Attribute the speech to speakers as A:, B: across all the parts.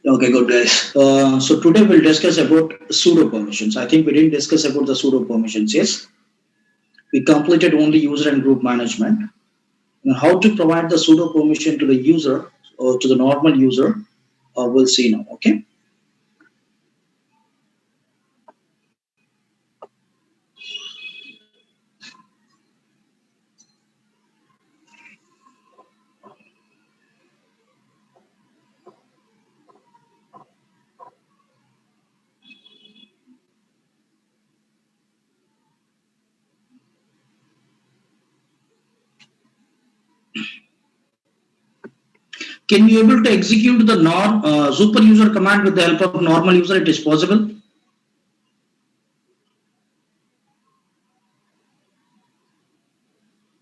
A: Okay, good guys. So today we'll discuss about pseudo permissions. I think we didn't discuss about the pseudo permissions. Yes, we completed only user and group management. Now, how to provide the pseudo permission to the user or to the normal user, we'll see now. Okay. Can we able to execute the super user command with the help of normal user? It is possible.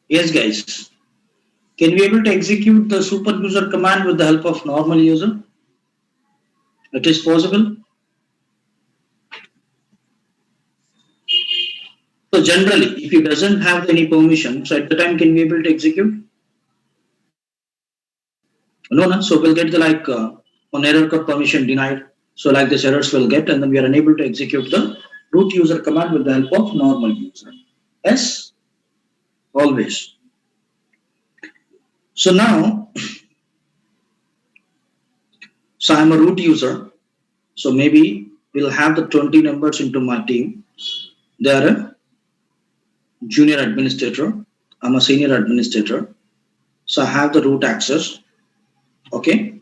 A: Yes, guys. Can we able to execute the super user command with the help of normal user? It is possible. So generally, if you doesn't have any permission, so at the time can we able to execute? No, no. So we'll get the on error code permission denied. So like this errors will get, and then we are unable to execute the root user command with the help of normal user. Yes, always. So now, so I'm a root user. So maybe we'll have the 20 members into my team. They are a junior administrator. I'm a senior administrator. So I have the root access. Okay.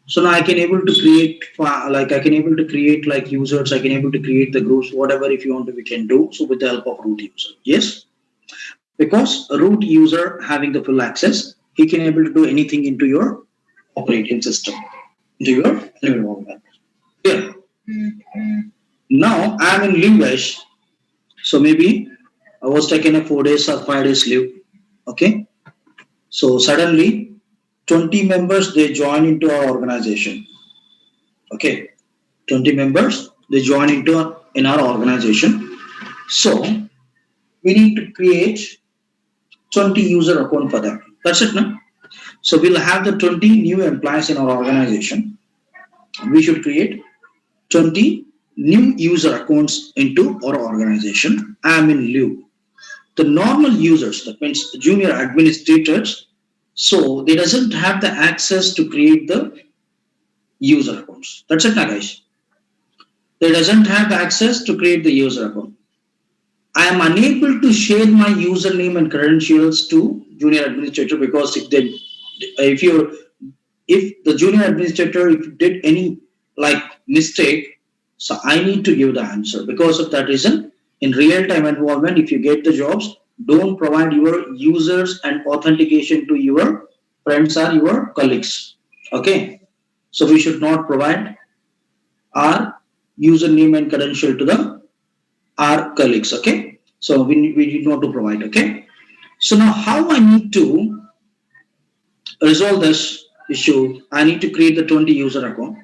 A: So now I can able to create like I can able to create like users. I can able to create the groups, whatever if you want to we can do. So with the help of root user. Yes. Because a root user having the full access, he can able to do anything into your operating system, into your environment. Yeah. Now I'm in leave. So maybe I was taking a 4 days or 5 days leave. Okay. So suddenly 20 members they join into our organization. Okay. 20 members they join into in our organization. So we need to create 20 user account for them. That's it, no? So we'll have the 20 new employees in our organization. We should create 20 new user accounts into our organization. I'm in lieu. The normal users, that means junior administrators, so they doesn't have the access to create the user accounts. That's it, guys. They doesn't have access to create the user account. I am unable to share my username and credentials to junior administrator because if you if the junior administrator if did any like mistake, so I need to give the answer. Because of that reason, in real time environment, if you get the jobs, don't provide your users and authentication to your friends or your colleagues. Okay, so we should not provide our username and credential to the our colleagues. Okay, so we need not to provide. Okay, so now how I need to resolve this issue? I need to create the 20 user account.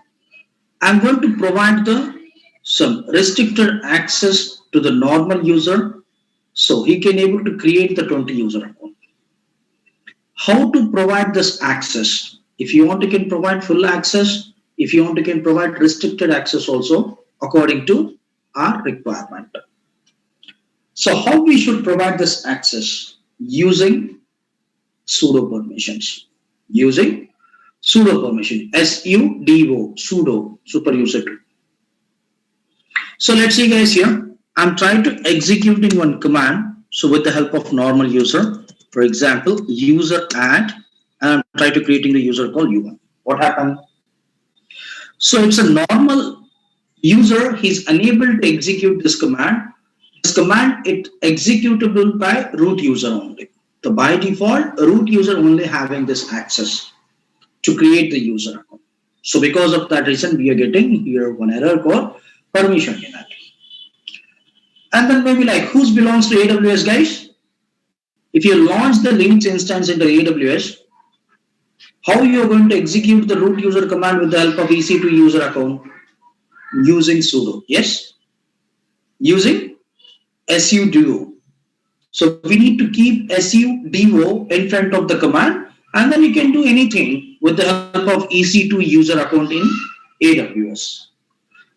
A: I'm going to provide the some restricted access to the normal user so he can able to create the 20 user account. How to provide this access? If you want to can provide full access, if you want to can provide restricted access also according to our requirement. So how we should provide this access? Using pseudo permissions. Using pseudo permission. SUDO, pseudo, super user. So let's see guys here. I'm trying to executing one command. So with the help of normal user, for example, user add, and I'm trying to creating the user called U1. What happened? So it's a normal user. He's unable to execute this command. This command it executable by root user only. So by default, root user only having this access to create the user account. So because of that reason, we are getting here one error called permission denied. And then maybe like whose belongs to AWS, guys? If you launch the Linux instance into AWS, how you are going to execute the root user command with the help of EC2 user account? Using sudo. Yes? Using sudo. So we need to keep sudo in front of the command And then you can do anything with the help of EC2 user account in AWS.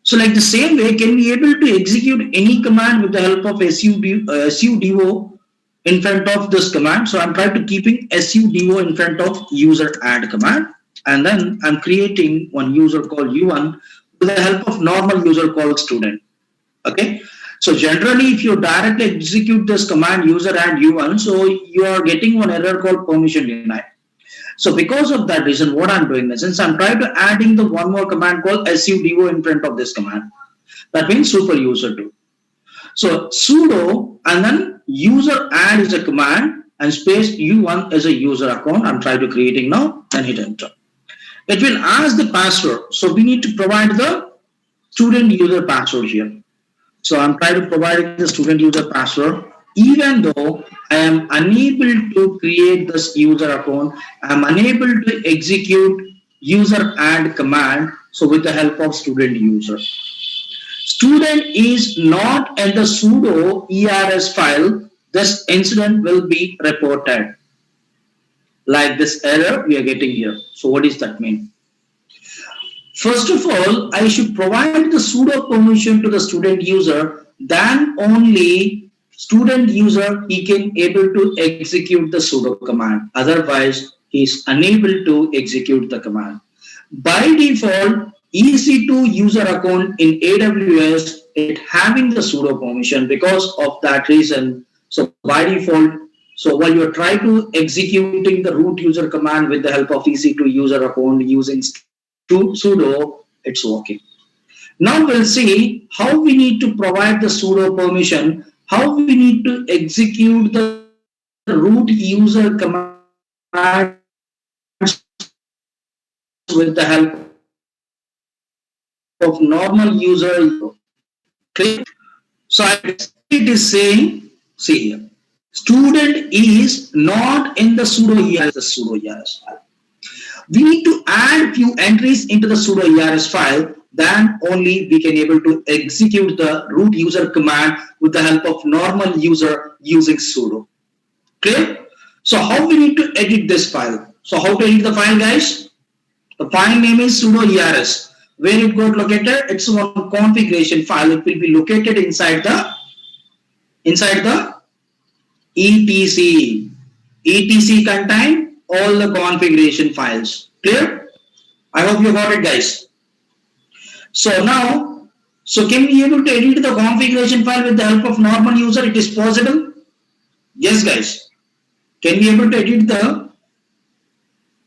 A: So like the same way, can we able to execute any command with the help of sudo in front of this command. So I'm trying to keeping sudo in front of user add command. And then I'm creating one user called u1 with the help of normal user called student. Okay. So generally, if you directly execute this command user add u1, so you are getting one error called permission denied. So because of that reason, what I'm doing is, since I'm trying to adding the one more command called sudo in front of this command, that means super user 2. So sudo and then user add is a command and space u1 is a user account. I'm trying to creating now and hit enter. It will ask the password. So we need to provide the student user password here. So I'm trying to provide the student user password. Even though I am unable to create this user account, I am unable to execute user add command. So with the help of student user. Student is not in the sudo ers file, this incident will be reported. Like this error we are getting here. So what does that mean? First of all, I should provide the sudo permission to the student user, then only student user he can able to execute the sudo command. Otherwise, he is unable to execute the command. By default, EC2 user account in AWS, it having the sudo permission. Because of that reason, so by default, so while you're trying to executing the root user command with the help of EC2 user account using sudo, it's working. Now we'll see how we need to provide the sudo permission, how we need to execute the root user command with the help of normal user. Click. So it is saying, see here, student is not in the sudo ERS file. We need to add few entries into the sudo ERS file, then only we can able to execute the root user command with the help of normal user using sudo. Clear? So how we need to edit this file? So how to edit the file, guys? The file name is sudo ERS. Where it got located? It's one configuration file. It will be located inside the etc. etc contain all the configuration files. Clear? I hope you got it, guys. So now, so can we able to edit the configuration file with the help of normal user? It is possible. Yes, guys. Can we able to edit the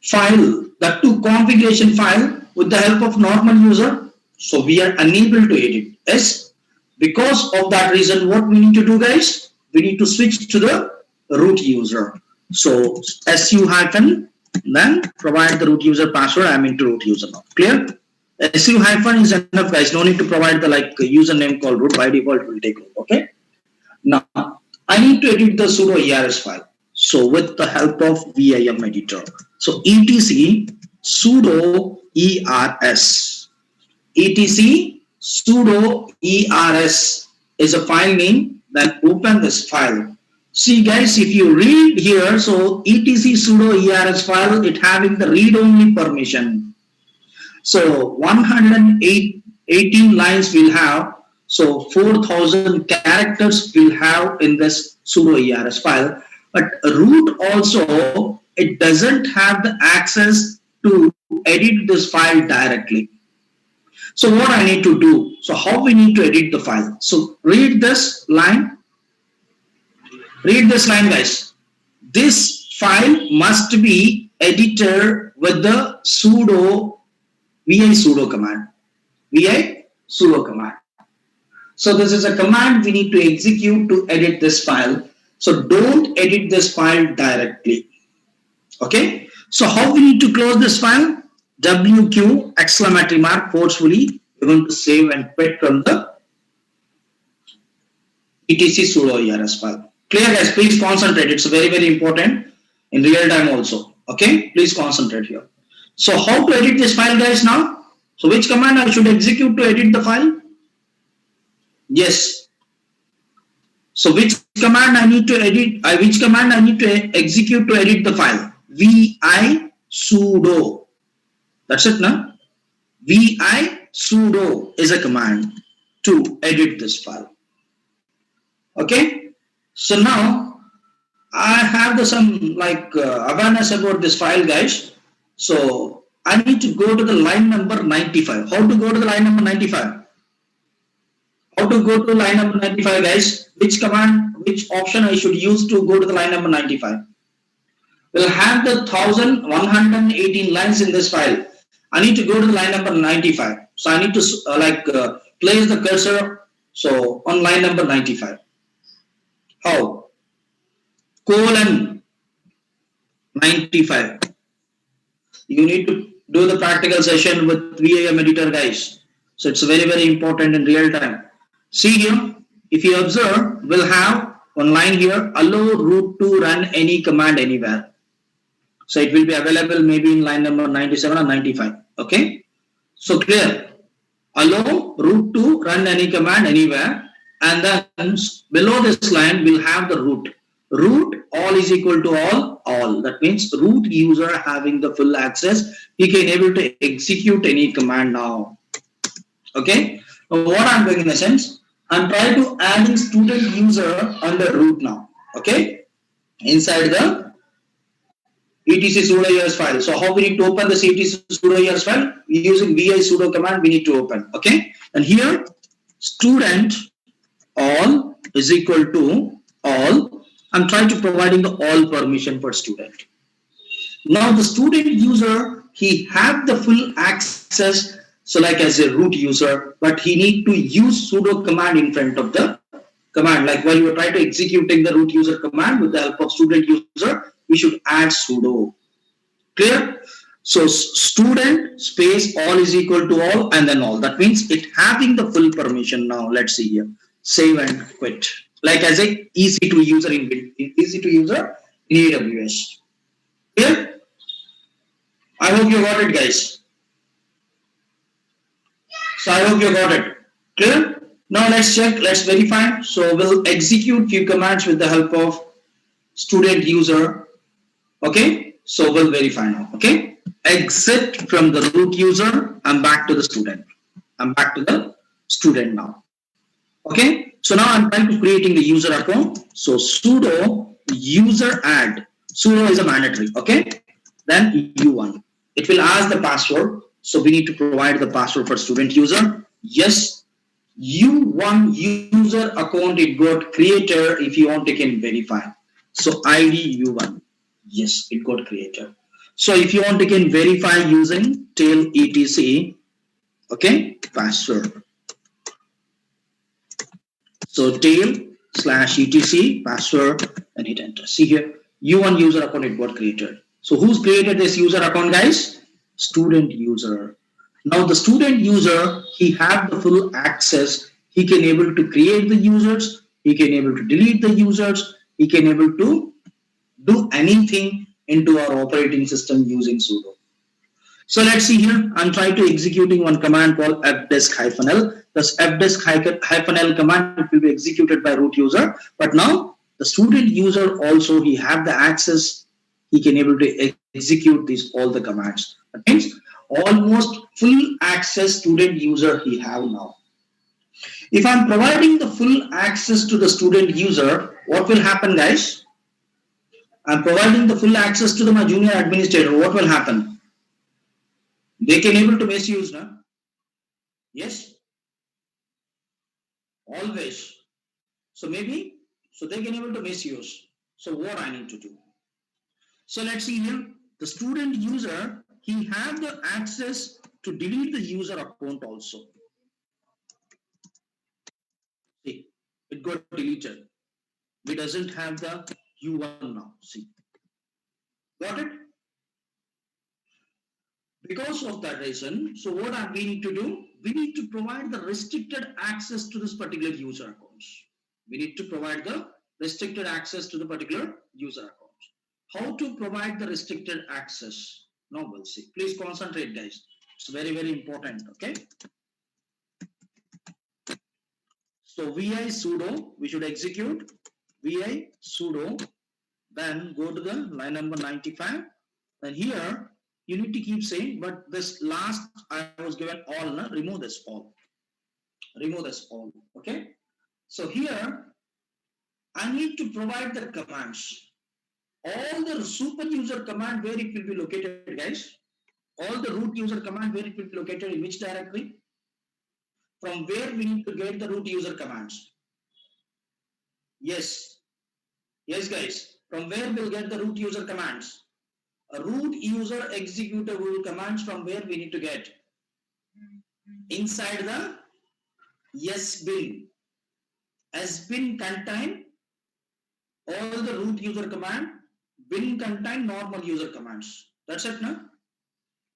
A: file, the two configuration file with the help of normal user? So we are unable to edit. Yes. Because of that reason, what we need to do, guys? We need to switch to the root user. So su hyphen, then provide the root user password. I'm into root user now. Clear? Su hyphen is enough, guys. No need to provide the username called root. By default, it will take root. Okay. Now I need to edit the sudo ERS file. So with the help of vim editor. So etc sudo ERS. etc sudo ERS is a file name. Then open this file. See, guys, if you read here, so etc sudo ERS file, it having the read only permission. So 118 lines will have, so 4,000 characters will have in this sudo ERS file. But root also, it doesn't have the access to edit this file directly. So what I need to do? So how we need to edit the file? So read this line. Read this line, guys. This file must be edited with the sudo vi sudo command. Vi sudo command. So this is a command we need to execute to edit this file. So don't edit this file directly. Okay. So how we need to close this file? WQ exclamatory mark forcefully. We're going to save and quit from the etc sudo ERS file. Clear, guys? Please concentrate. It's very, very important in real time also. Okay. Please concentrate here. So how to edit this file, guys, now? So which command I should execute to edit the file? Yes. So which command I need to edit? Which command I need to execute to edit the file? vi sudo. That's it now. Vi sudo is a command to edit this file. Okay. So now I have some awareness about this file, guys. So I need to go to the line number 95. How to go to the line number 95? How to go to line number 95, guys? Which command, which option I should use to go to the line number 95? We'll have the 1118 lines in this file. I need to go to the line number 95. So I need to place the cursor on line number 95. How? Colon 95. You need to do the practical session with VIM editor, guys. So it's very, very important in real time. See here, if you observe, we'll have one line here, allow root to run any command anywhere. So it will be available maybe in line number 97 or 95. Okay. So clear. Allow root to run any command anywhere. And then below this line, we'll have the root. Root all is equal to all. That means root user having the full access. He can able to execute any command now. Okay. Now what I'm doing in a sense, I'm trying to adding student user under root now. Okay. Inside the etc sudo ES file. So how we need to open this etc sudo ES file? Using vi sudo command we need to open. Okay. And here student all is equal to all. I'm trying to providing the all permission for student. Now the student user, he have the full access, so like as a root user, but he need to use sudo command in front of the command. Like while you are trying to executing the root user command with the help of student user, we should add sudo. Clear? So student space all is equal to all and then all. That means it having the full permission now. Let's see here. Save and quit. Like as a EC2 user in AWS. Clear? I hope you got it, guys. So I hope you got it. Clear? Now let's check, let's verify. So we'll execute few commands with the help of student user. Okay? So we'll verify now. Okay? Exit from the root user. I'm back to the student. I'm back to the student now. Okay? So now I'm trying to creating the user account. So sudo user add. Sudo is a mandatory. Okay? Then U1. It will ask the password. So we need to provide the password for student user. Yes. U1 user account it got created. If you want, you can verify. So ID U1. Yes, it got created. So if you want, you can verify using tail etc. Okay, password. So tail /etc password and hit enter. See here, U1 user account it got created. So who's created this user account, guys? Student user. Now the student user, he have the full access. He can able to create the users. He can able to delete the users. He can able to do anything into our operating system using sudo. So let's see here. I'm trying to executing one command called fdesk-l. This fdesk-l command will be executed by root user. But now the student user also he have the access. He can able to execute all the commands. That means almost full access student user he have now. If I'm providing the full access to the student user, what will happen, guys? I'm providing the full access to my junior administrator. What will happen? They can able to misuse, no? Yes? Always. So maybe, so they can able to misuse. So what I need to do? So let's see here. The student user, he have the access to delete the user account also. See, it got deleted. We doesn't have the U1 now. See, got it? Because of that reason, so what we need to do? We need to provide the restricted access to this particular user accounts. We need to provide the restricted access to the particular user account. How to provide the restricted access? Now we'll see. Please concentrate, guys. It's very, very important. Okay. So vi sudo, we should execute vi sudo, then go to the line number 95. And here you need to keep saying, but this last I was given all, no? Remove this all. Remove this all. Okay. So here I need to provide the commands. All the super user command where it will be located, guys. All the root user command where it will be located in which directory? From where we need to get the root user commands. Yes. Yes, guys. From where we'll get the root user commands? A root user executable commands from where we need to get? Inside the sbin. Sbin contain all the root user command. Bin contain normal user commands. That's it, no?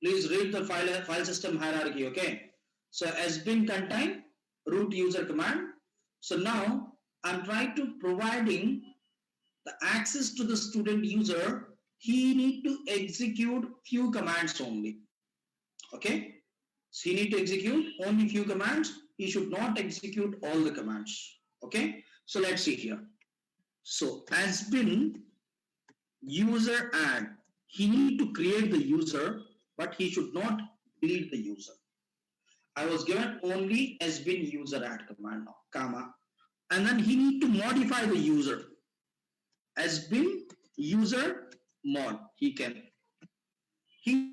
A: Please read the file system hierarchy, okay? So sbin contain root user command. So now I'm trying to providing the access to the student user. He need to execute few commands only. Okay? So he need to execute only few commands. He should not execute all the commands. Okay? So let's see here. So has been user add. He need to create the user, but he should not delete the user. I was given only has been user add command now, comma, and then he need to modify the user. Has been user mod. He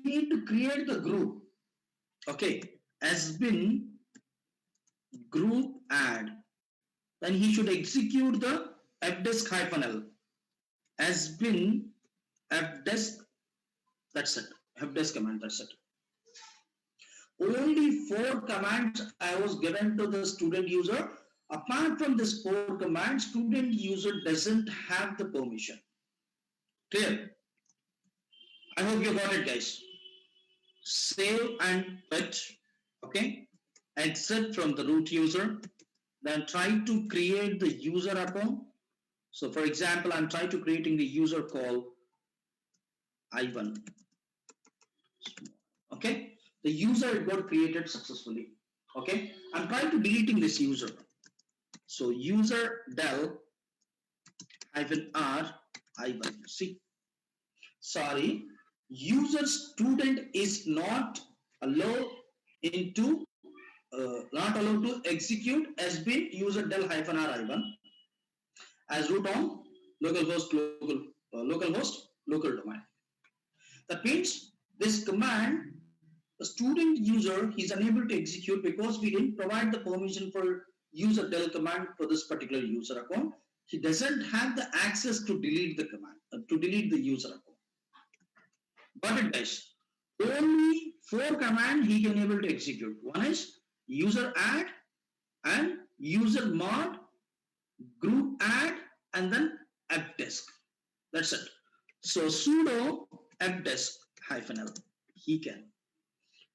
A: need to create the group. Okay, has been group add. Then he should execute the fdesk-l. Has been fdesk. That's it. Fdesk command. That's it. Only 4 commands I was given to the student user. Apart from this 4 commands, student user doesn't have the permission. Clear? I hope you got it, guys. Save and quit. Okay. Exit from the root user. Then try to create the user account. So for example, I'm trying to creating the user called Ivan. Okay. The user got created successfully. Okay. I'm trying to deleting this user. So user del -r Ivan. See. Sorry. User student is not allowed into not allowed to execute has been user del -r Ivan as root on localhost local domain. That means this command the student user is unable to execute because we didn't provide the permission for user del command for this particular user account. He doesn't have the access to delete the command to delete the user account. Got it, guys? Only 4 commands he can able to execute. One is user add and user mod, group add, and then fdesk. That's it. So sudo fdesk -l. He can.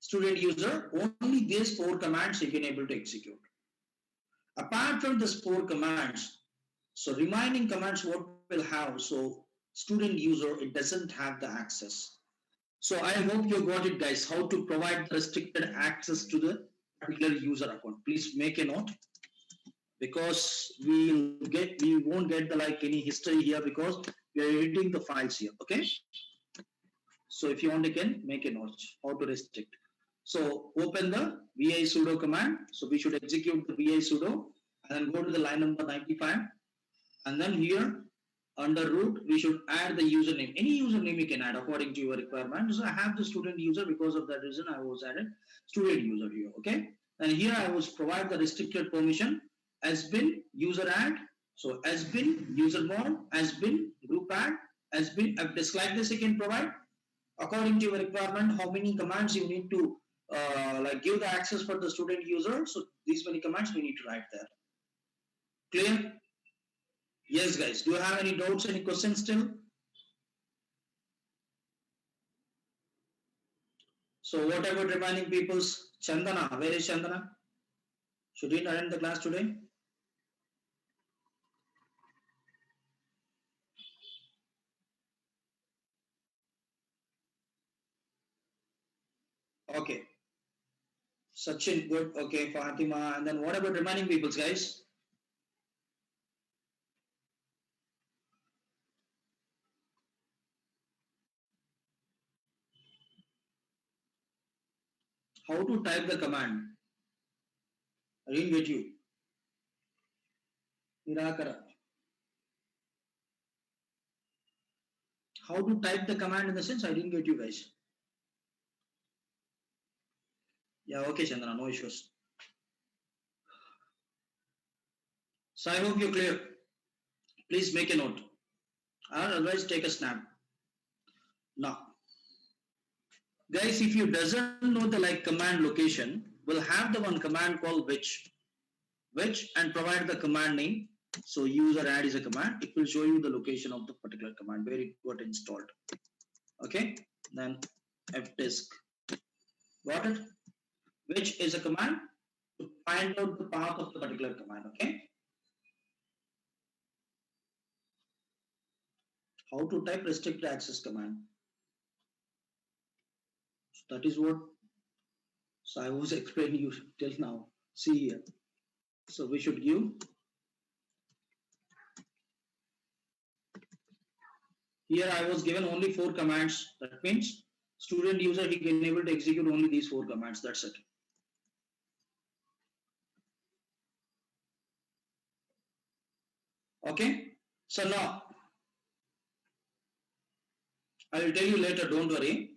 A: Student user, only these 4 commands he can able to execute. Apart from these 4 commands, so remaining commands what will have, so student user, it doesn't have the access. So I hope you got it, guys, how to provide restricted access to the particular user account. Please make a note because we won't get the like any history here because we are editing the files here. Okay. So if you want, you can make a note how to restrict. So open the vi sudo command. So we should execute the vi sudo and then go to the line number 95. And then here under root, we should add the username. Any username you can add according to your requirement. So I have the student user because of that reason I was added student user here. Okay. And here I was provide the restricted permission has been user add. So has been user mod, has been group add, has been fdesk. Like this you can provide according to your requirement how many commands you need to like give the access for the student user. So these many commands we need to write there. Clear? Yes, guys. Do you have any doubts, any questions still? So what about remaining people's? Chandana, where is Chandana? Should he attend the class today? Okay. Sachin, good. Okay, Fatima. And then what about remaining people's, guys? how to type the command. I didn't get you. Nirakara. How to type the command in the sense I didn't get you guys. Yeah, okay, Chandra, no issues. So I hope you're clear. Please make a note. Or otherwise take a snap. Now, guys, if you doesn't know the like command location, we'll have the one command called which and provide the command name. So user add is a command. It will show you the location of the particular command where it got installed. Okay. Then fdisk. Got it? Which is a command to find out the path of the particular command. Okay. How to type restrict access command. So that is what I was explaining you till now. See here. So we should give here I was given only 4 commands. That means student user he can able to execute only these 4 commands. That's it. Okay. So now I will tell you later. Don't worry.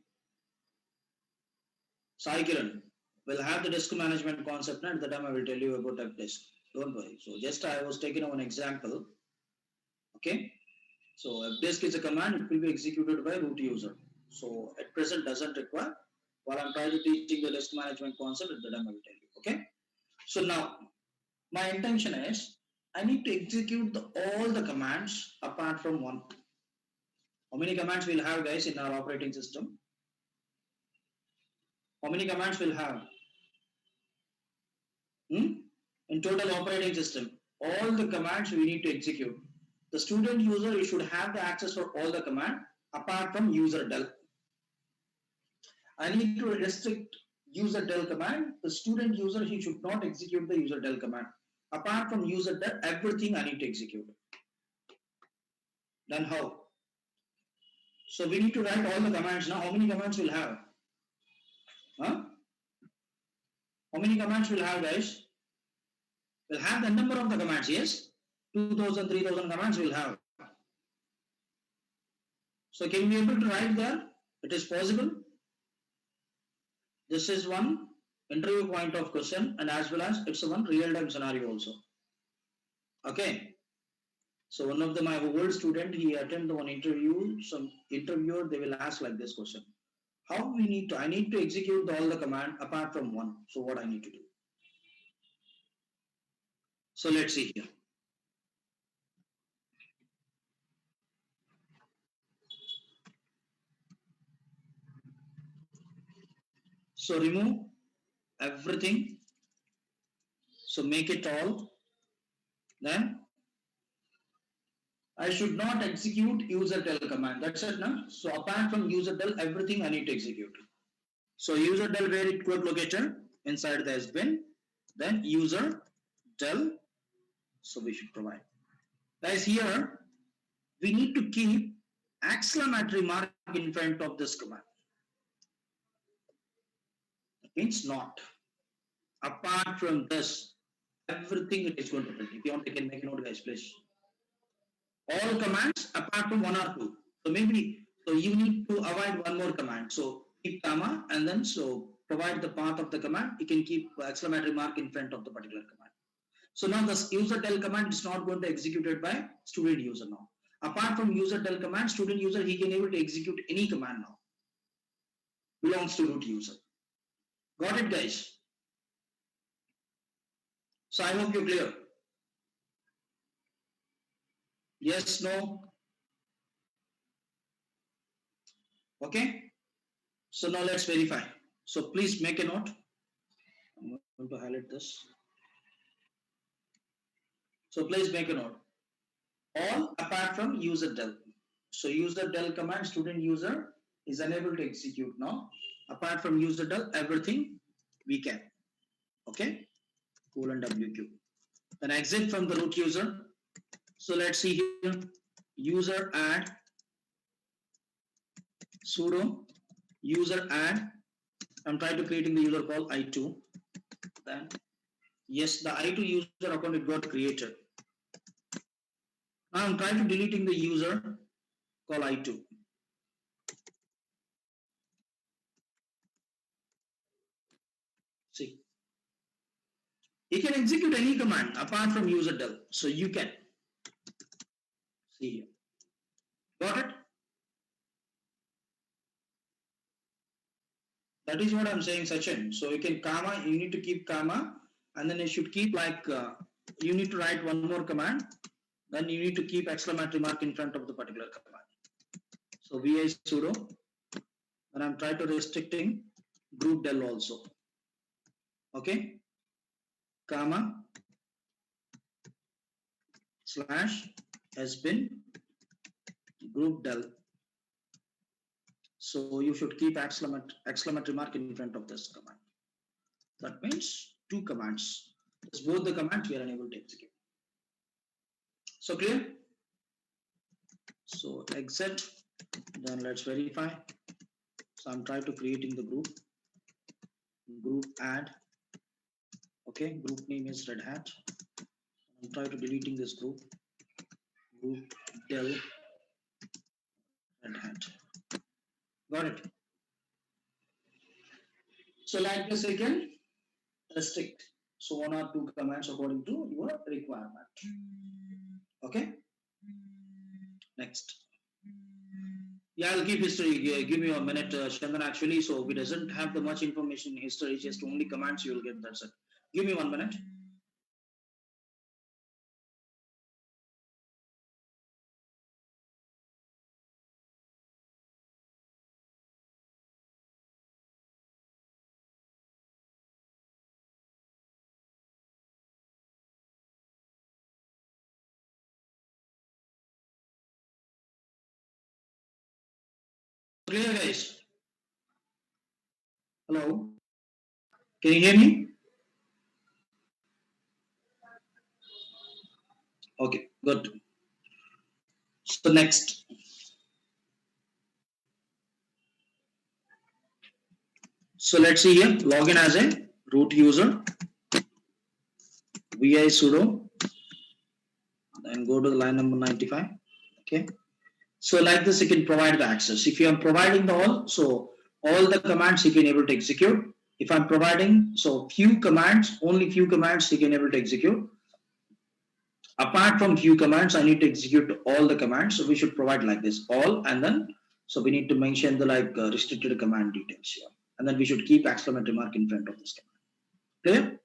A: Sai Kiran will have the disk management concept, and at the time I will tell you about that disk. Don't worry. So just I was taking one example. Okay. So if disk is a command, it will be executed by root user. So at present doesn't require. While I'm trying to teaching the disk management concept, at the time I will tell you. Okay. So now my intention is I need to execute all the commands apart from one. How many commands we'll have, guys, in our operating system? How many commands we'll have? In total operating system, all the commands we need to execute. The student user should have the access for all the command apart from user del. I need to restrict user del command. The student user he should not execute the user del command. Apart from user del, everything I need to execute. Then how? So we need to write all the commands now. How many commands we'll have? Huh? How many commands we'll have, guys? We'll have the number of the commands, yes? 2000, 3000 commands we'll have. So can we be able to write there? It is possible. This is one interview point of question, and as well as it's a one real-time scenario also. Okay. So one of my old student, he attended one interview. Some interviewer, they will ask like this question. How we need to, I need to execute all the command apart from one. So what I need to do? So let's see here. So remove everything. So make it all. Then I should not execute user del command. That's it, no? So apart from user del, everything I need to execute. So user del where it got located inside the SBin. Then user del. So we should provide. Guys, here we need to keep exclamatory mark in front of this command. It means not. Apart from this, everything it is going to print. If you want, you can make a note, guys, please. All commands apart from one or two. So maybe so you need to avoid one more command. So keep comma and then so provide the path of the command. You can keep exclamatory mark in front of the particular command. So now this user del command is not going to be executed by student user now. Apart from user del command, student user he can able to execute any command now. Belongs to root user. Got it, guys? So I hope you're clear. Yes, no? Okay. So now let's verify. So please make a note. I'm going to highlight this. So please make a note. All apart from user del. So user del command, student user is unable to execute now. Apart from user del, everything we can. Okay. Colon WQ. Then exit from the root user. So let's see here. User add sudo user add I'm trying to creating the user called I2. Then yes, the I2 user account it got created. Now I'm trying to deleting the user called I2. See, you can execute any command apart from user del. So you can see here. Got it? That is what I'm saying, Sachin. So you can comma, you need to keep comma, and then you should keep like, you need to write one more command, then you need to keep exclamatory mark in front of the particular command. So vi sudo, and I'm trying to restricting group del also. Okay, comma, slash sbin group del. So you should keep exclamatory mark in front of this command. That means two commands. It's both the commands we are unable to execute. So clear? So exit, then let's verify. So I'm trying to creating the group add. Okay, group name is Red Hat. I'm trying to deleting this group del Red Hat. Got it? So like this, you can restrict. So one or two commands according to your requirement. Okay. Next. Yeah, I'll keep history. Give me a minute, Chandan. Actually, so we doesn't have the much information in history. Just only commands you will get. That's it. Give me 1 minute. Clear, guys? Hello? Can you hear me? Okay, good. So next. So let's see here. Login as a root user. Vi sudo. Then go to the line number 95. Okay. So like this, you can provide the access. If you are providing the all, so all the commands you can able to execute. If I'm providing, so few commands, only few commands you can able to execute. Apart from few commands, I need to execute all the commands. So we should provide like this, all, and then, so we need to mention the like restricted command details here. And then we should keep exclamatory mark in front of this command. Clear?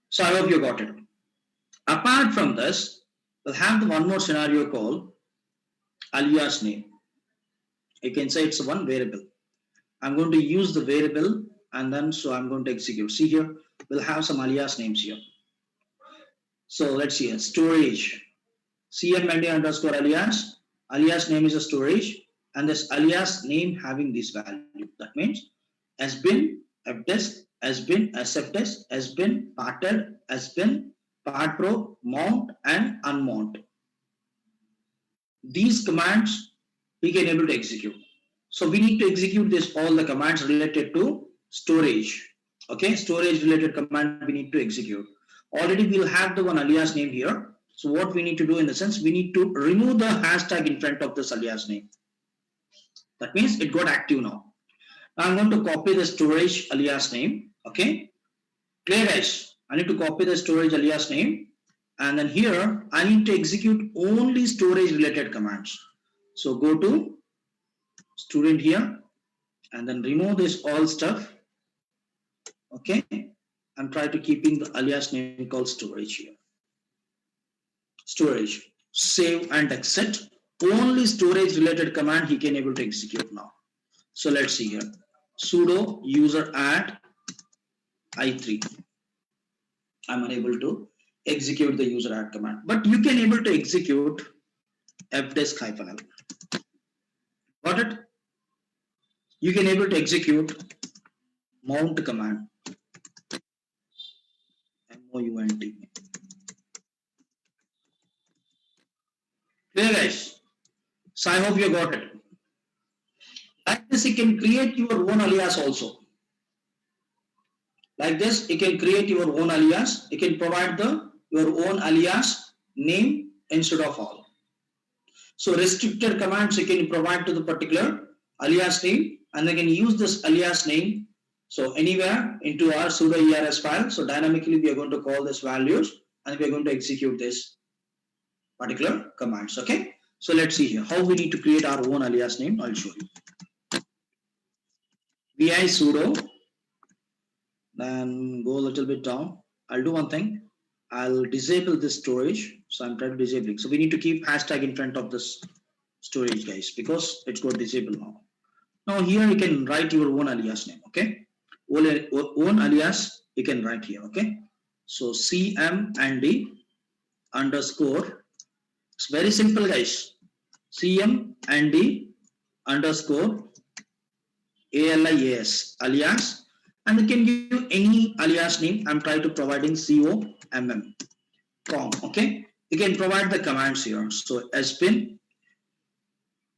A: So I hope you got it. Apart from this, we'll have the one more scenario called alias name. You can say it's one variable. I'm going to use the variable and then so I'm going to execute. See here, we'll have some alias names here. So let's see here, storage, cmd underscore alias name is a storage, and this alias name having this value. That means sbin, fdisk, sbin, sfdisk, sbin, parted, sbin, partpro, mount, and unmount. These commands we can able to execute. So we need to execute this all the commands related to storage. Okay, storage related command we need to execute. Already we'll have the one alias name here. So what we need to do in the sense, we need to remove the hashtag in front of this alias name. That means it got active now. Now I'm going to copy the storage alias name. Okay, clear guys? I need to copy the storage alias name, and then here I need to execute only storage related commands. So go to student here and then remove this all stuff. Okay, I'm trying to keeping the alias name called storage here. Storage, save and exit. Only storage related command he can able to execute now. So let's see here, sudo user add i3. I'm unable to execute the user add command, but you can able to execute fdisk-l. Got it? You can able to execute mount command, mount. Clear guys? So I hope you got it. Like this, you can create your own alias also. Like this, you can create your own alias. You can provide your own alias name instead of all. So restricted commands you can provide to the particular alias name, and they can use this alias name. So anywhere into our sudo ERS file. So dynamically we are going to call this values and we are going to execute this particular commands. Okay. So let's see here how we need to create our own alias name. I'll show you. Vi sudo, then go a little bit down. I'll do one thing. I'll disable this storage. So I'm trying to disable it. So we need to keep hashtag in front of this storage, guys, because it's got disabled now. Now here you can write your own alias name. Okay, own alias you can write here. Okay, so cm and d underscore. It's very simple, guys. cm and d underscore alias alias, and you can give any alias name. I'm trying to providing com com. Okay, you can provide the commands here. So spin.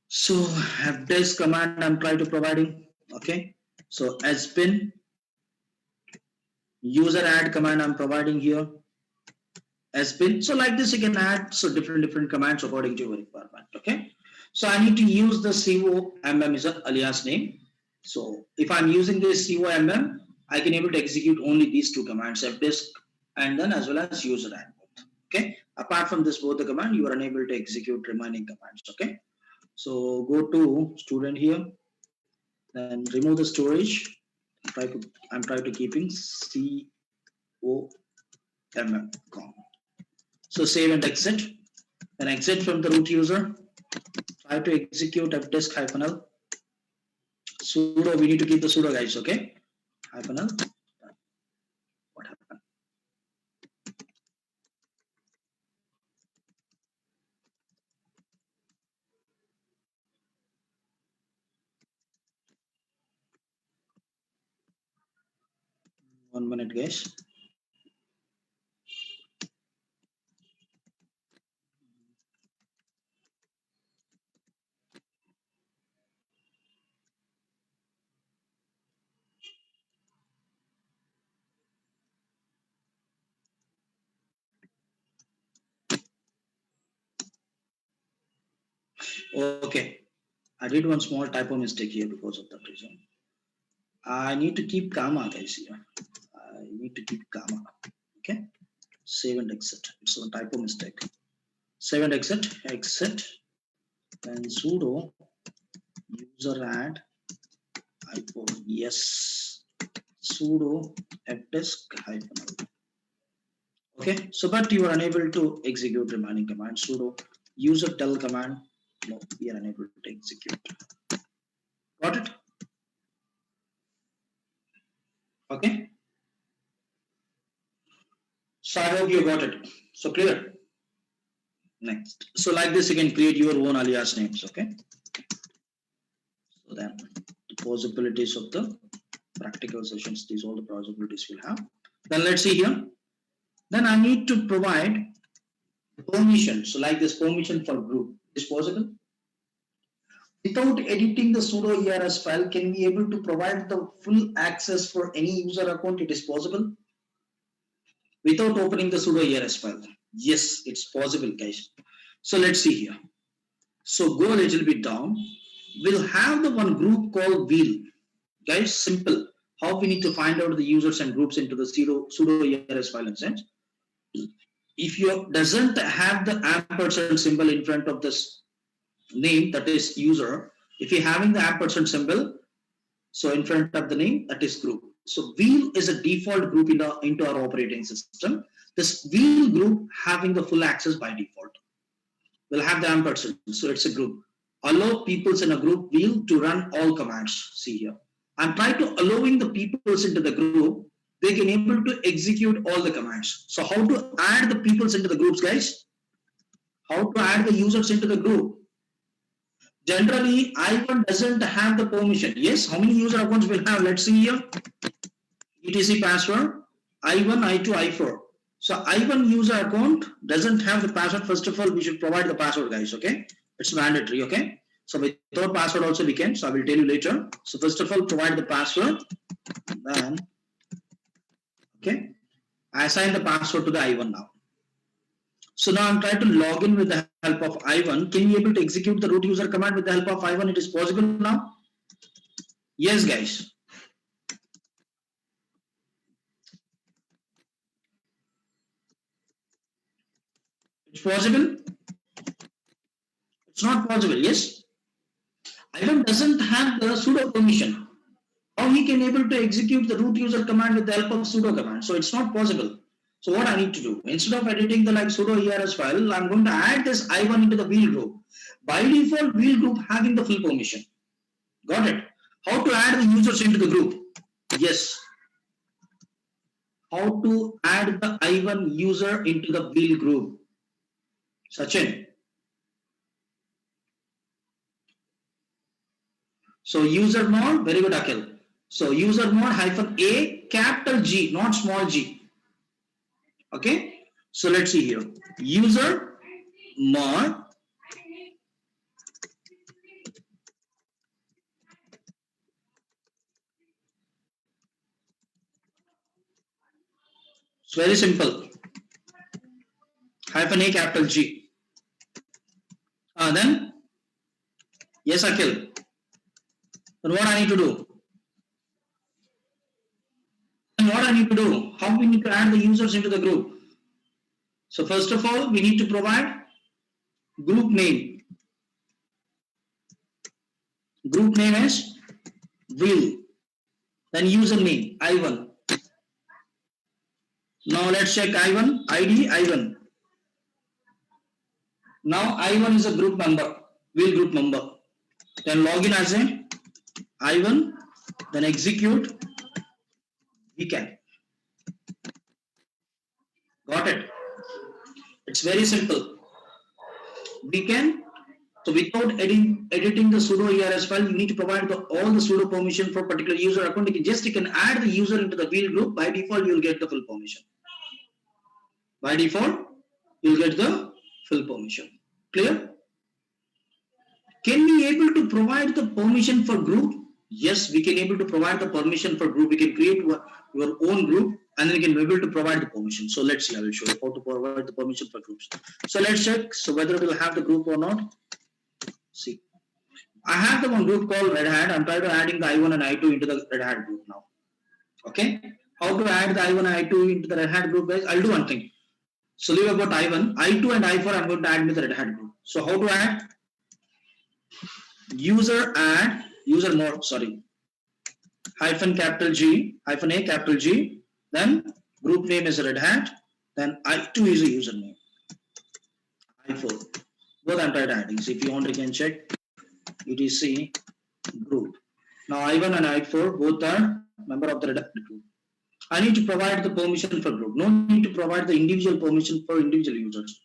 A: So fdisk command I'm trying to providing. Okay, so spin user add command I'm providing here. Spin. So like this you can add so different commands according to your requirement. Okay, so I need to use the comm is an alias name. So if I'm using this comm, I can able to execute only these two commands, fdisk and then as well as user add. Okay, apart from this both the command you are unable to execute remaining commands. Okay, so go to student here, then remove the storage. I'm trying to keeping com. So save and exit. Then exit from the root user. Try to execute fdisk -l. Sudo, we need to keep the sudo, guys. Okay, -l. What happened? One minute, guys. Okay, I did one small typo mistake here because of that reason. I need to keep comma, guys, here. I need to keep comma. Okay, save and exit. It's a typo mistake. Save and exit. Then sudo user add hypo. Yes, sudo fdisk -l. Okay, so but you are unable to execute remaining commands. Sudo user tell command. No, we are unable to execute. Got it? Okay. So I hope you got it. So clear. Next. So like this, you can create your own alias names. Okay. So then the possibilities of the practical sessions, these all the possibilities we'll have. Then let's see here. Then I need to provide permission. So like this permission for group is possible. Without editing the sudo ERS file, can we able to provide the full access for any user account? It is possible. Without opening the sudo ERS file. Yes, it's possible, guys. So let's see here. So go a little bit down. We'll have the one group called wheel. Guys, simple. How we need to find out the users and groups into the sudo ERS file instance. If you doesn't have the ampersand symbol in front of this name, that is user. If you're having the ampersand symbol, so in front of the name, that is group. So wheel is a default group into our operating system. This wheel group having the full access by default. We'll have the ampersand, so it's a group. Allow peoples in a group wheel to run all commands. See here. I'm trying to allowing the peoples into the group. They can able to execute all the commands. So how to add the peoples into the groups, guys? How to add the users into the group? Generally, I1 doesn't have the permission. Yes, how many user accounts will have? Let's see here. etc password, I1, I2, I4. So I1 user account doesn't have the password. First of all, we should provide the password, guys. Okay, it's mandatory. Okay, so without password also we can. So I will tell you later. So first of all, provide the password. Then Okay. I assign the password to the I1 now. So now I'm trying to log in with the help of I1. Can you able to execute the root user command with the help of I1? It is possible now. Yes, guys. It's possible. It's not possible. Yes. I1 doesn't have the sudo permission. How he can able to execute the root user command with the help of sudo command? So it's not possible. So what I need to do, instead of editing the like sudo ERS file, I'm going to add this I1 into the wheel group. By default, wheel group having the full permission. Got it? How to add the users into the group? Yes. How to add the I1 user into the wheel group? Sachin. So user mod, very good Akhil. So user mod -a capital G, not small g. Okay. So let's see here. User mod it's very simple. -a capital G. Then yes Akhil. Then what I need to do? And what I need to do? How we need to add the users into the group? So first of all, we need to provide group name. Group name is wheel. Then username I1. Now let's check I1 ID I1. Now I1 is a group member, wheel group member. Then login as a I1. Then execute. We can. Got it? It's very simple. We can. So without editing the sudo ERS file, you need to provide all the sudo permission for particular user account. You can add the user into the wheel group. By default, you'll get the full permission. By default, you'll get the full permission. Clear? Can we able to provide the permission for group? Yes, we can able to provide the permission for group. We can create your own group and then we can be able to provide the permission. So let's see, I will show you how to provide the permission for groups. So let's check so whether it will have the group or not. See, I have the one group called Red Hat. I'm trying to adding the I1 and I2 into the Red Hat group now. Okay, how to add the I1 and I2 into the Red Hat group, guys? I'll do one thing. So leave about I1, I2 and I4 I'm going to add into the Red Hat group. So how to add? User mod, sorry, hyphen capital G, hyphen A capital G, then group name is Red Hat, then I2 is a username, I4. Both I'm trying to adding. So if you want, you can check. etc group. Now I1 and I4 both are member of the Red Hat group. I need to provide the permission for group. No need to provide the individual permission for individual users.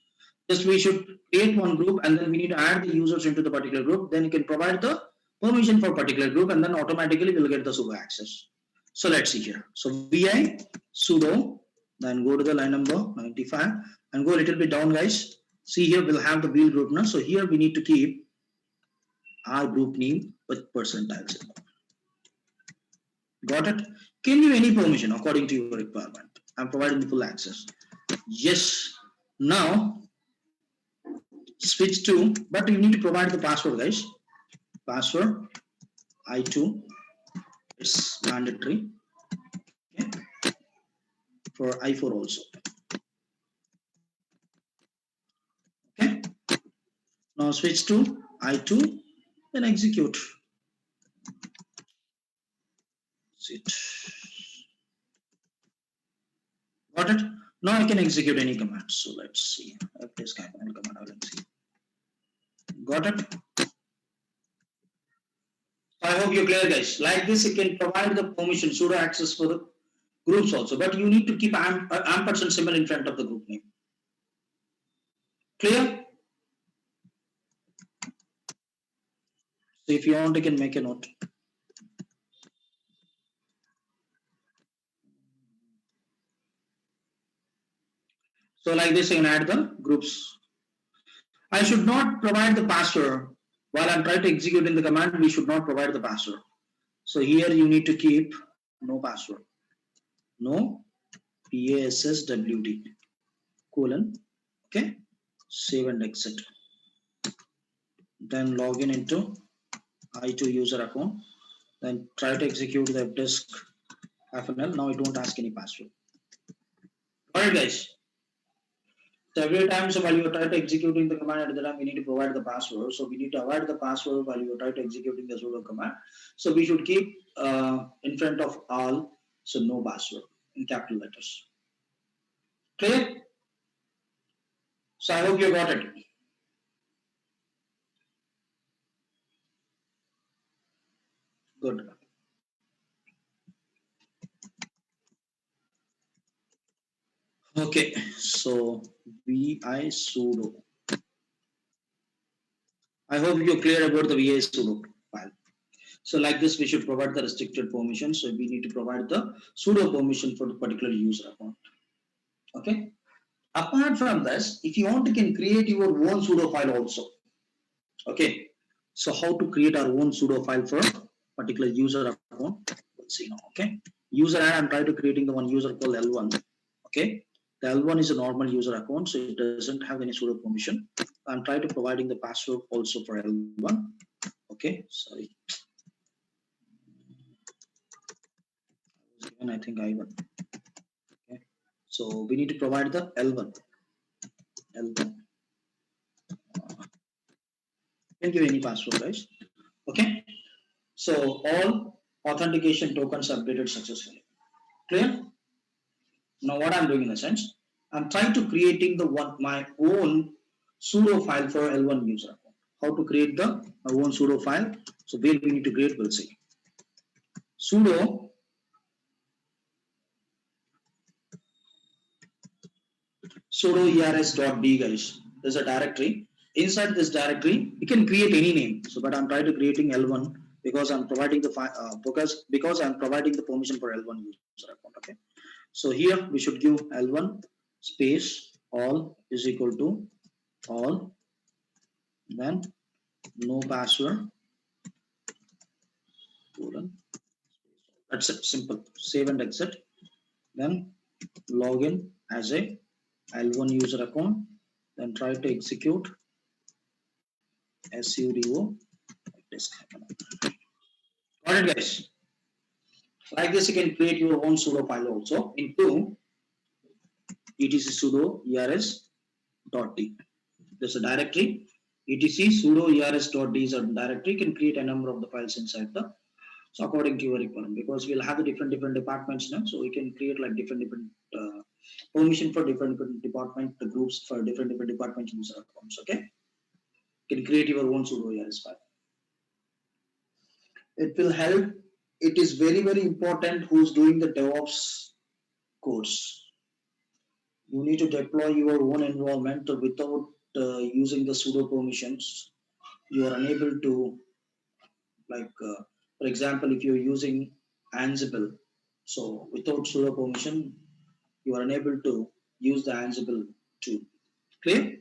A: Just we should create one group and then we need to add the users into the particular group. Then you can provide the permission for particular group and then automatically we'll get the sudo access. So let's see here. So vi sudo, then go to the line number 95 and go a little bit down, guys. See here we'll have the wheel group now. So here we need to keep our group name with percentile symbol. Got it? Can you any permission according to your requirement? I'm providing the full access. Yes. Now switch to, but you need to provide the password, guys. Password I2 is mandatory. Okay. For I4 also. Okay. Now switch to I2, then execute. It. Got it? Now I can execute any command. So let's see. This command I will see. Got it? I hope you're clear, guys. Like this, you can provide the permission, sudo access for the groups also, but you need to keep ampersand symbol in front of the group name. Clear? So if you want, you can make a note. So like this, you can add the groups. I should not provide the password. While I'm trying to execute in the command, we should not provide the password. So here you need to keep no password. No PASSWD colon. Okay, save and exit. Then log in into I2 user account. Then try to execute the disk FNL. Now it won't ask any password. Alright, guys. So every time, so while you try to executing the command, at the time we need to provide the password. So we need to avoid the password while you try to executing the sudo command. So we should keep in front of all, so no password in capital letters. Clear? So I hope you got it. Good. Okay. So vi sudo. I hope you're clear about the vi sudo file. So like this, we should provide the restricted permission. So we need to provide the sudo permission for the particular user account. Okay. Apart from this, if you want, you can create your own sudo file also. Okay. So how to create our own sudo file for particular user account? Let's see now. Okay. User and I'm trying to creating the one user called L1. Okay. The L1 is a normal user account, so it doesn't have any sudo permission. I'm trying to providing the password also for L1. Okay. Sorry. Given, I think I1. Okay. So we need to provide the L1. L1. Can give any password, guys. Okay. So all authentication tokens are updated successfully. Clear? Now what I'm doing in a sense, I'm trying to creating the one my own sudo file for L1 user account. How to create the my own sudo file? So where we need to create, we'll see. Sudo ers.d, guys. There's a directory. Inside this directory, you can create any name. So, but I'm trying to creating L1 because I'm providing the because I'm providing the permission for L1 user account. Okay. So here we should give L1 space all is equal to all, then no password colon. That's it. Simple. Save and exit. Then login as a L1 user account. Then try to execute sudo disk. Got it, guys. Like this, you can create your own sudo file also into etc sudo ers.d. There's a directory. etc sudo ers.d is a directory. You can create a number of the files inside the. So according to your requirement, because we'll have the different departments now, so we can create like different permission for different department groups for different department user accounts. Okay, you can create your own sudo ers file. It will help. It is very important who's doing the DevOps course. You need to deploy your own environment without using the sudo permissions. You are unable to, like, for example, if you're using Ansible, so without sudo permission, you are unable to use the Ansible tool. Clear?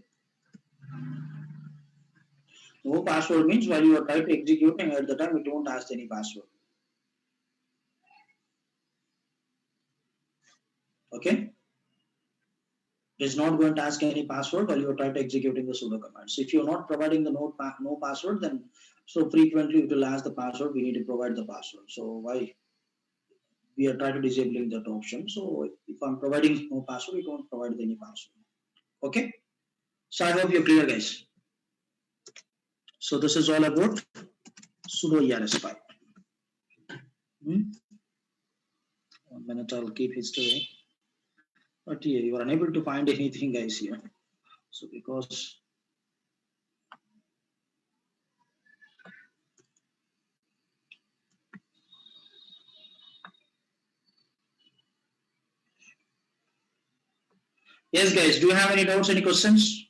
A: No password means while you are trying to executing at the time, it won't ask any password. Okay? It is not going to ask any password while you are trying to executing the sudo command. So if you're not providing the no password, then so frequently it will ask the password. We need to provide the password. So why we are trying to disabling that option. So if I'm providing no password, it won't provide any password. Okay? So I hope you're clear, guys. So this is all about sudo ers file. 1 minute, I'll keep history. But yeah, you are unable to find anything, guys, here. So because yes, guys, do you have any doubts, any questions?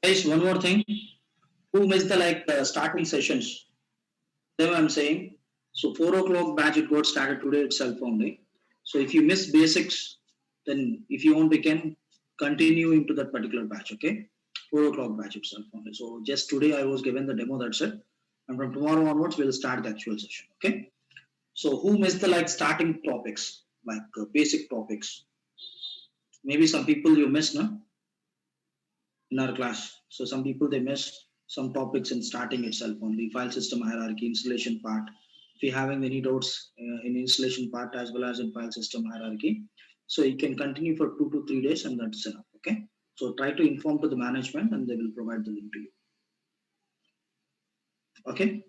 A: Guys, one more thing. Who missed the starting sessions? Then I'm saying So 4 o'clock batch it got started today itself only. So if you miss basics, then if you want, we can continue into that particular batch. Okay, 4 o'clock batch itself only. So just today I was given the demo. That's it. And from tomorrow onwards, we'll start the actual session. Okay. So who missed the like starting topics, like basic topics? Maybe some people you missed, no, in our class. So some people they miss some topics in starting itself on the file system hierarchy, installation part. If you're having any doubts in installation part as well as in file system hierarchy, so you can continue for 2 to 3 days and that's enough. Okay. So try to inform to the management and they will provide the link to you. Okay.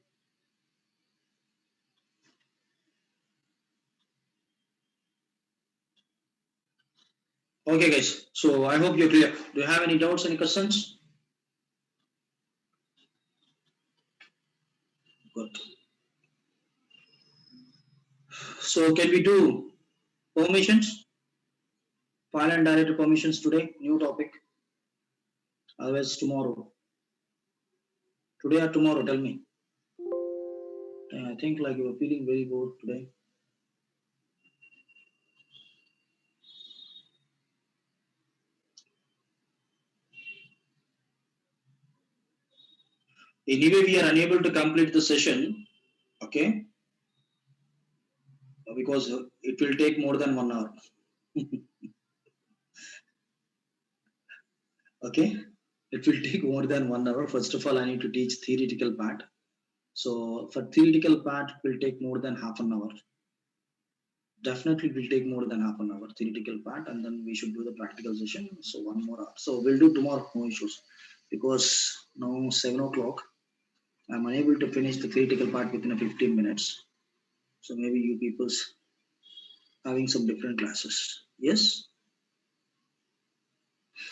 A: Okay, guys. So I hope you're clear. Do you have any doubts, any questions? Good. So can we do permissions? File and directory permissions today. New topic. Otherwise tomorrow. Today or tomorrow? Tell me. I think like you are feeling very bored today. Anyway, we are unable to complete the session. Okay, because it will take more than 1 hour. Okay, it will take more than 1 hour. First of all, I need to teach theoretical part. So for theoretical part, it will take more than half an hour. Definitely will take more than half an hour theoretical part, and then we should do the practical session. So 1 more hour. So we'll do tomorrow, no issues. Because now 7 o'clock, I'm unable to finish the theoretical part within a 15 minutes. So maybe you people's having some different classes. Yes.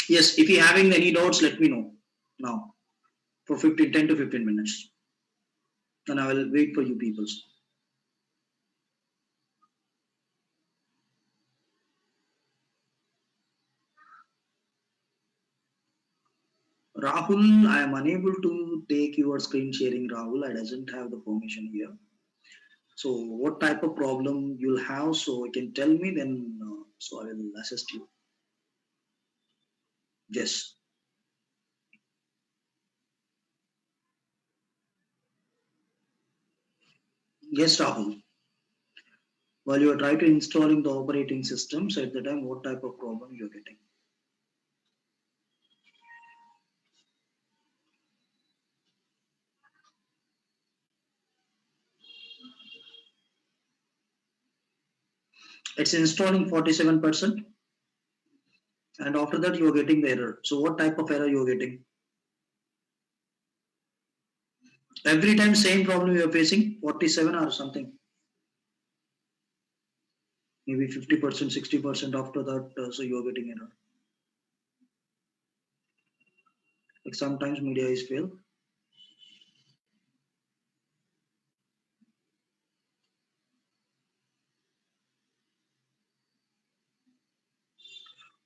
A: Yes. If you're having any doubts, let me know now for 10 to 15 minutes. Then I will wait for you peoples. Rahul, I am unable to take your screen sharing, Rahul. I doesn't have the permission here. So what type of problem you'll have, so you can tell me, then so I will assist you. Yes. Yes, Rahul. While you are trying to installing the operating system, so at the time, what type of problem you're getting? It's installing 47%, and after that you're getting the error. So what type of error you're getting? Every time same problem you're facing, 47 or something, maybe 50%, 60% after that, so you're getting error. Like sometimes media is fail.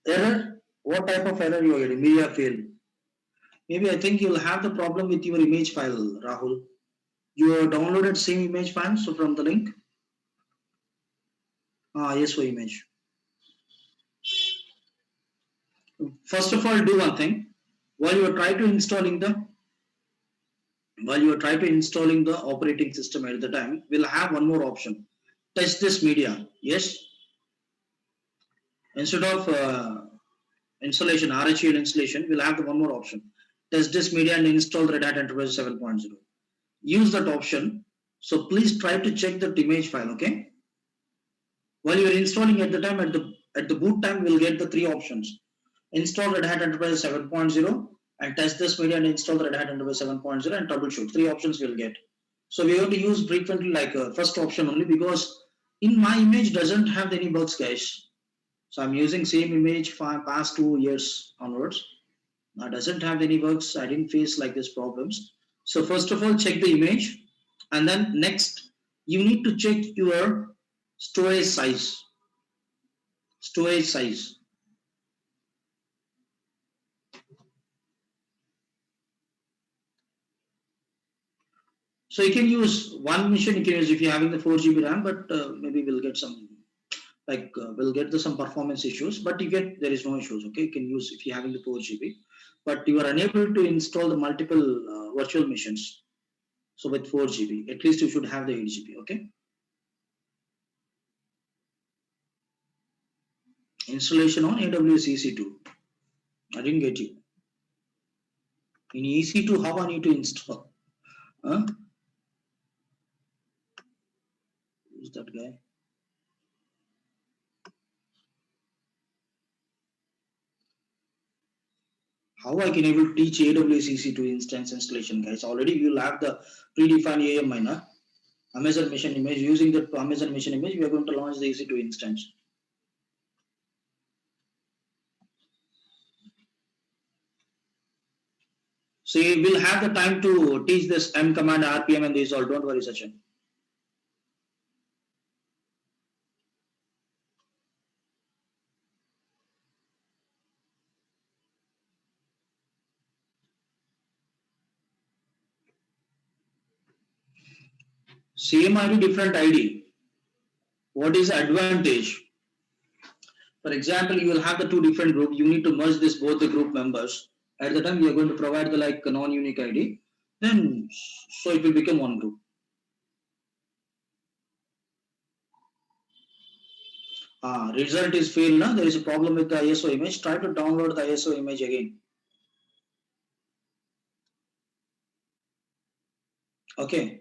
A: Error? What type of error you're getting? Media fail. Maybe I think you'll have the problem with your image file, Rahul. You downloaded same image file, so from the link. Yes, for image. First of all, do one thing. While you are trying to installing the while you are trying to installing the operating system at the time, we'll have one more option. Test this media. Yes, instead of installation, RHEL installation, we'll have the one more option. Test this media and install the Red Hat Enterprise 7.0. Use that option. So please try to check that image file. Okay. While you are installing at the time, at the boot time, we'll get the three options. Install Red Hat Enterprise 7.0 and test this media and install the Red Hat Enterprise 7.0 and troubleshoot. Three options we'll get. So we have to use frequently like first option only because in my image doesn't have any bugs, guys. So I'm using same image for past 2 years onwards. Now doesn't have any bugs. I didn't face like this problems. So first of all, check the image, and then next you need to check your storage size. Storage size. So you can use one mission. You can use if you're having the 4 GB RAM, but maybe we'll get some we'll get some performance issues. But you get there is no issues. Okay, you can use if you're having the 4 GB, but you are unable to install the multiple virtual machines. So with 4 GB, at least you should have the 8 GB. Okay. Installation on AWS EC2. I didn't get you. In EC2, how I need to install? Huh? Who's that guy? How I can able to teach AWS EC2 instance installation, guys? Already you'll have the predefined AMI, Amazon Mission Image. Using the Amazon Mission Image, we are going to launch the EC2 instance. So we'll have the time to teach this M command, RPM, and these all. Don't worry, Sachin. Same ID, different ID. What is advantage? For example, you will have the two different groups. You need to merge this both the group members. At the time, we are going to provide the like non-unique ID. Then, so it will become one group. Result is failed. Na? There is a problem with the ISO image. Try to download the ISO image again. Okay.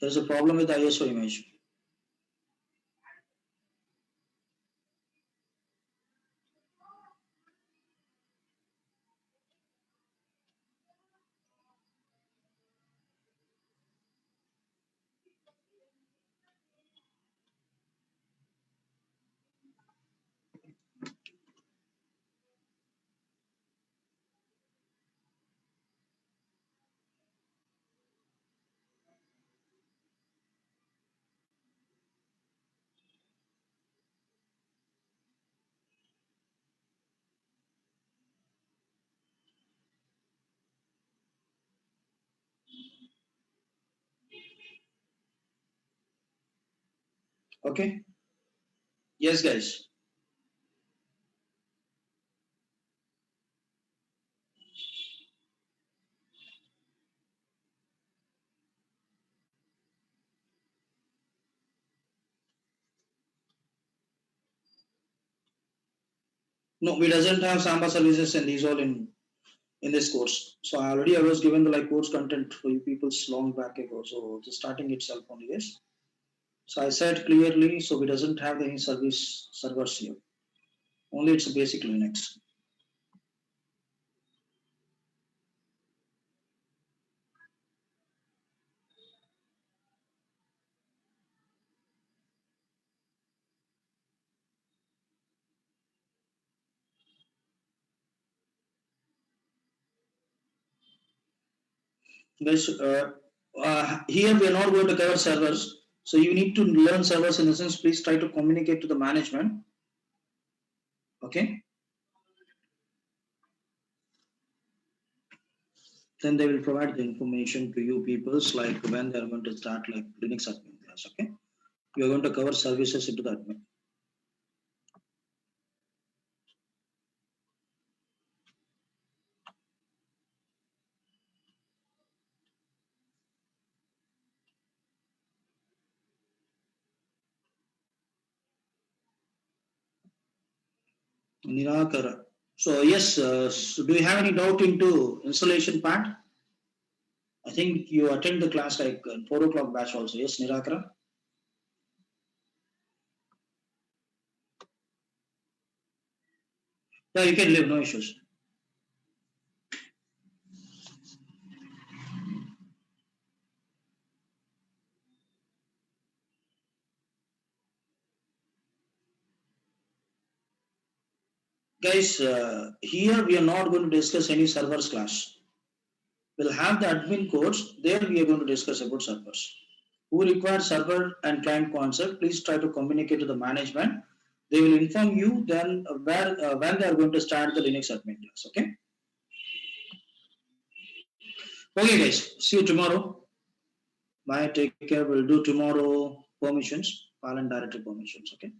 A: There is a problem with the ISO image. Okay. Yes, guys. No, we doesn't have Samba services and these all in this course. So already I was given the like course content for you people long back ago. So the starting itself only yes. So I said clearly. So we doesn't have any service servers here. Only it's a basic Linux. Guys, here we are not going to cover servers. So you need to learn servers in the sense. Please try to communicate to the management. Okay. Then they will provide the information to you peoples like when they are going to start like Linux admin class. Okay. You are going to cover services into the admin. Nirakara. So yes, so do you have any doubt into installation part? I think you attend the class like 4 o'clock batch also. Yes, Nirakara. Yeah, you can leave, no issues. Guys, here we are not going to discuss any servers class. We'll have the admin course. There we are going to discuss about servers. Who require server and client concept? Please try to communicate to the management. They will inform you then where when they are going to start the Linux admin class. Okay. Okay, guys. See you tomorrow. Bye. Take care. We'll do tomorrow permissions, file and directory permissions. Okay.